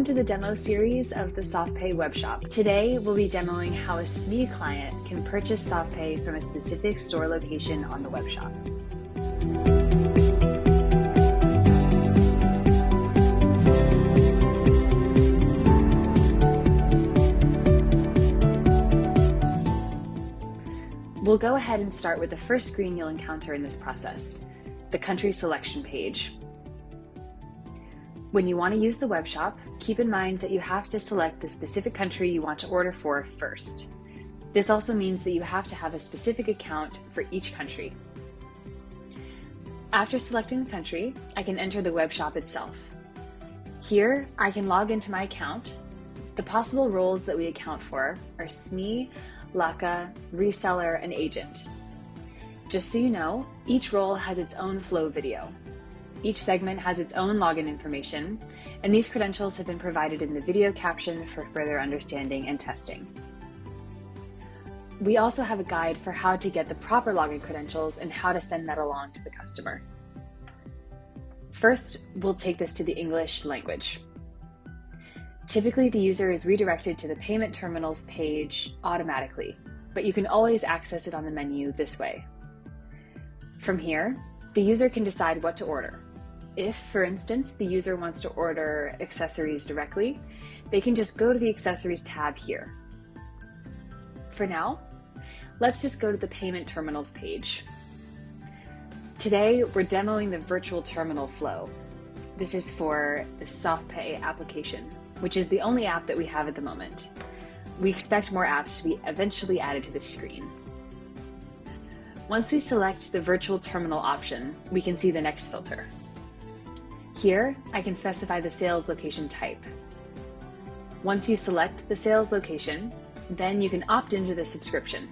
Welcome to the demo series of the Softpay webshop. Today, we'll be demoing how a SME client can purchase Softpay from a specific store location on the webshop. We'll go ahead and start with the first screen you'll encounter in this process, the country selection page. When you want to use the webshop, keep in mind that you have to select the specific country you want to order for first. This also means that you have to have a specific account for each country. After selecting the country, I can enter the webshop itself. Here, I can log into my account. The possible roles that we account for are SME, LACA, reseller, and agent. Just so you know, each role has its own flow video. Each segment has its own login information, and these credentials have been provided in the video caption for further understanding and testing. We also have a guide for how to get the proper login credentials and how to send that along to the customer. First, we'll take this to the English language. Typically, the user is redirected to the payment terminals page automatically, but you can always access it on the menu this way. From here, the user can decide what to order. If, for instance, the user wants to order accessories directly, they can just go to the accessories tab here. For now, let's just go to the payment terminals page. Today, we're demoing the virtual terminal flow. This is for the Softpay application, which is the only app that we have at the moment. We expect more apps to be eventually added to this screen. Once we select the virtual terminal option, we can see the next filter. Here, I can specify the sales location type. Once you select the sales location, then you can opt into the subscription.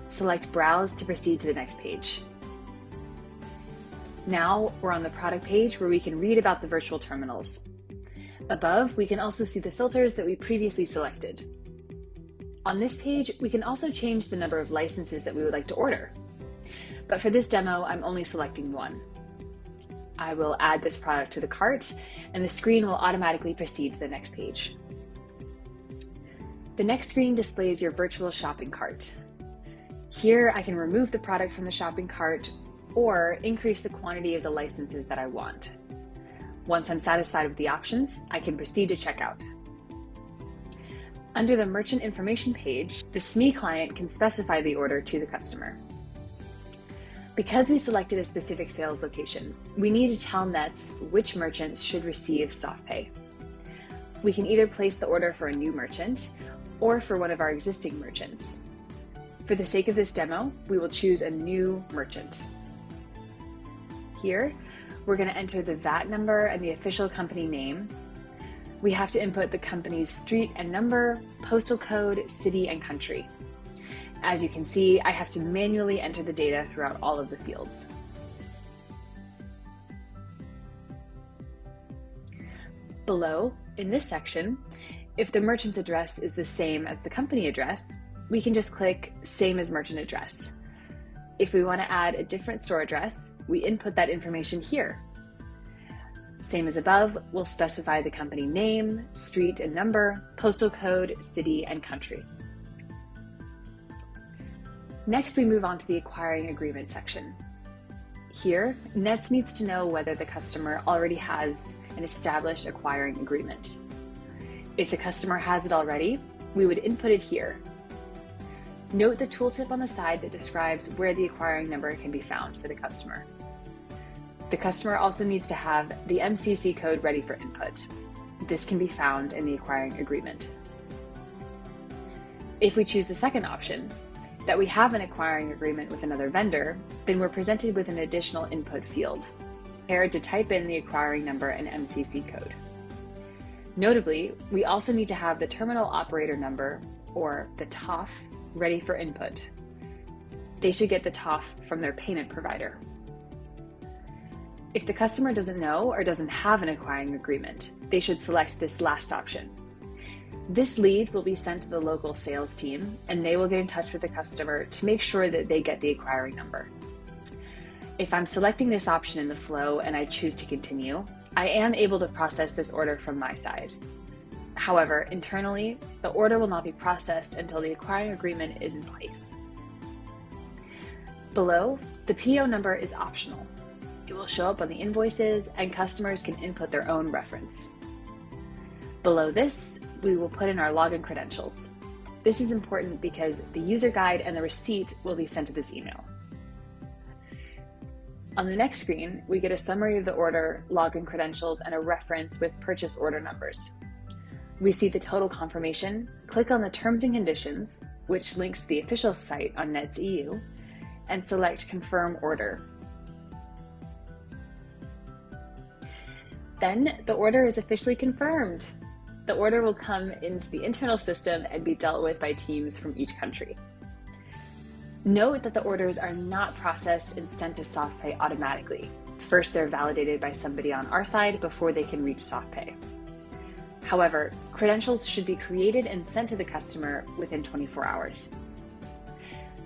Select Browse to proceed to the next page. Now, we're on the product page where we can read about the virtual terminals. Above, we can also see the filters that we previously selected. On this page, we can also change the number of licenses that we would like to order. But for this demo, I'm only selecting one. I will add this product to the cart, and the screen will automatically proceed to the next page. The next screen displays your virtual shopping cart. Here, I can remove the product from the shopping cart or increase the quantity of the licenses that I want. Once I'm satisfied with the options, I can proceed to checkout. Under the Merchant Information page, the SME client can specify the order to the customer. Because we selected a specific sales location, we need to tell Nets which merchants should receive Softpay. We can either place the order for a new merchant or for one of our existing merchants. For the sake of this demo, we will choose a new merchant. Here, we're going to enter the VAT number and the official company name. We have to input the company's street and number, postal code, city, and country. As you can see, I have to manually enter the data throughout all of the fields. Below, in this section, if the merchant's address is the same as the company address, we can just click Same as Merchant Address. If we want to add a different store address, we input that information here. Same as above, we'll specify the company name, street and number, postal code, city, and country. Next, we move on to the acquiring agreement section. Here, Nets needs to know whether the customer already has an established acquiring agreement. If the customer has it already, we would input it here. Note the tooltip on the side that describes where the acquiring number can be found for the customer. The customer also needs to have the MCC code ready for input. This can be found in the acquiring agreement. If we choose the second option, that we have an acquiring agreement with another vendor, then we're presented with an additional input field, prepared to type in the acquiring number and MCC code. Notably, we also need to have the terminal operator number, or the TOF, ready for input. They should get the TOF from their payment provider. If the customer doesn't know or doesn't have an acquiring agreement, they should select this last option. This lead will be sent to the local sales team, and they will get in touch with the customer to make sure that they get the acquiring number. If I'm selecting this option in the flow and I choose to continue, I am able to process this order from my side. However, internally, the order will not be processed until the acquiring agreement is in place. Below, the PO number is optional. It will show up on the invoices and customers can input their own reference. Below this, we will put in our login credentials. This is important because the user guide and the receipt will be sent to this email. On the next screen, we get a summary of the order, login credentials, and a reference with purchase order numbers. We see the total confirmation, click on the terms and conditions, which links to the official site on NETS.eu, and select Confirm Order. Then the order is officially confirmed. The order will come into the internal system and be dealt with by teams from each country. Note that the orders are not processed and sent to SoftPay automatically. First, they're validated by somebody on our side before they can reach SoftPay. However, credentials should be created and sent to the customer within 24 hours.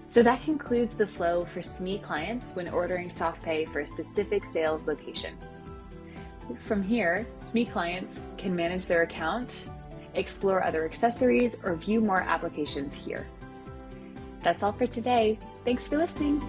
So that concludes the flow for SME clients when ordering SoftPay for a specific sales location. From here, SME clients can manage their account, explore other accessories, or view more applications here. That's all for today. Thanks for listening.